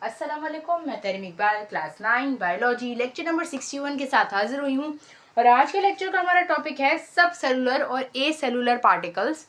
अस्सलाम वालेकुम, मैं Tarim Iqbal class 9 biology lecture number 61 के साथ हाजिर हुई हूँ। और आज के लेक्चर का हमारा टॉपिक है सब सेलुलर और ए सेलुलर पार्टिकल्स।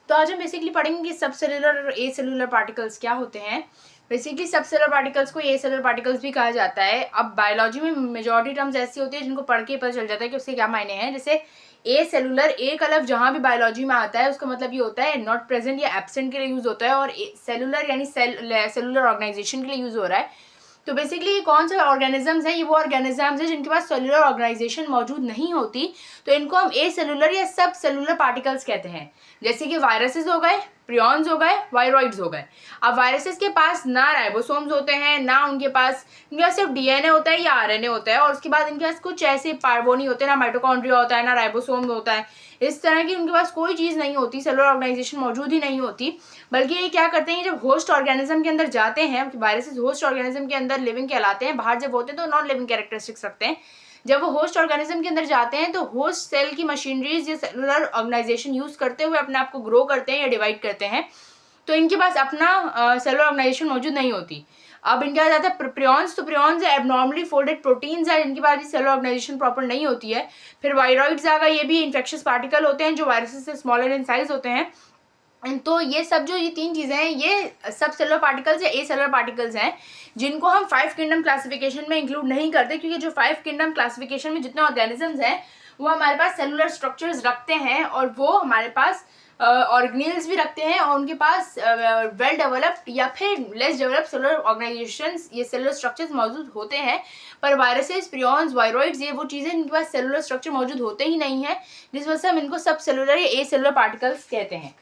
तो आज हम बेसिकली पढ़ेंगे कि सब सेलुलर और ए सेलुलर पार्टिकल्स क्या होते हैं। बेसिकली सब सेलुलर पार्टिकल्स को ए सेलुलर पार्टिकल्स भी कहा जाता है। अब बायोलॉजी में मेजॉरिटी टर्म्स ऐसी होती है जिनको पढ़ के पता चल जाता है कि उसके क्या मायने हैं। जैसे ए सेलुलर, ए का लफ्ज़ जहाँ भी बायोलॉजी में आता है उसका मतलब ये होता है नॉट प्रेजेंट या एब्सेंट के लिए यूज़ होता है, और सेलुलर यानी सेलुलर ऑर्गेनाइजेशन के लिए यूज़ हो रहा है। तो बेसिकली ये कौन से ऑर्गेनिजम्स हैं? ये वो ऑर्गेनिजम्स हैं जिनके पास सेलुलर ऑर्गेनाइजेशन मौजूद नहीं होती, तो इनको हम ए सेलुलर या सब सेलुलर पार्टिकल्स कहते हैं। जैसे कि वायरसेस हो गए, प्रियॉन्स हो गए, वायरॉइड्स हो गए। अब वायरसेस के पास ना राइबोसोम्स होते हैं, ना उनके पास सिर्फ डीएनए होता है या आरएनए होता है, और उसके बाद इनके पास कुछ ऐसे वो नहीं होते, ना माइटोकॉन्ड्रिया होता है, ना राइबोसोम होता है। इस तरह की उनके पास कोई चीज़ नहीं होती, सेलुलर ऑर्गेनाइजेशन मौजूद ही नहीं होती। बल्कि ये क्या करते हैं, जब होस्ट ऑर्गेनिज्म के अंदर जाते हैं, वायरसेस होस्ट ऑर्गेनिज्म के अंदर लिविंग कहलाते हैं, बाहर जब होते हैं तो नॉन लिविंग कैरेक्टरिस्टिक्स रखते हैं। जब वो होस्ट ऑर्गेनिज्म के अंदर जाते हैं तो होस्ट सेल की मशीनरीज या सेलुलर ऑर्गेनाइजेशन यूज करते हुए अपने आप को ग्रो करते हैं या डिवाइड करते हैं। तो इनके पास अपना सेलुलर ऑर्गेनाइजेशन मौजूद नहीं होती। अब इनके पास आता है प्रियॉन्स। तो प्रियॉन्स एबनॉर्मली फोल्डेड प्रोटीन्स है, इनके पास भी सेलुलर ऑर्गेनाइजेशन प्रॉपर नहीं होती है। फिर वायरॉइड्स आ गए, ये भी इन्फेक्शियस पार्टिकल होते हैं जो वायरसेस से स्मॉलर इन साइज होते हैं। तो ये सब जो ये तीन चीज़ें हैं, ये सब सेलुलर पार्टिकल्स या ए सेलुलर पार्टिकल्स हैं जिनको हम 5 किंगडम क्लासिफिकेशन में इंक्लूड नहीं करते, क्योंकि जो 5 किंगडम क्लासिफिकेशन में जितने ऑर्गेनिजम्स हैं वो हमारे पास सेलुलर स्ट्रक्चर्स रखते हैं, और वो हमारे पास ऑर्गेनेल्स भी रखते हैं, और उनके पास वेल डेवलप्ड या फिर लेस डेवलप्ड सेलुलर ऑर्गेनाइजेशंस, ये सेलुलर स्ट्रक्चर्स मौजूद होते हैं। पर वायरसेस, प्रियॉन्स, वायरॉइड्स, ये वो चीज़ें इनके पास सेलुलर स्ट्रक्चर मौजूद होते ही नहीं है, जिस वजह से हम इनको सब सेलुलर या ए सेलुलर पार्टिकल्स कहते हैं।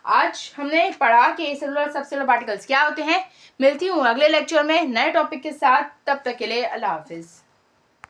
आज हमने पढ़ा कि ए सेलुलर सब सेलुलर पार्टिकल्स क्या होते हैं। मिलती हूँ अगले लेक्चर में नए टॉपिक के साथ, तब तक के लिए अल्लाह हाफिज़।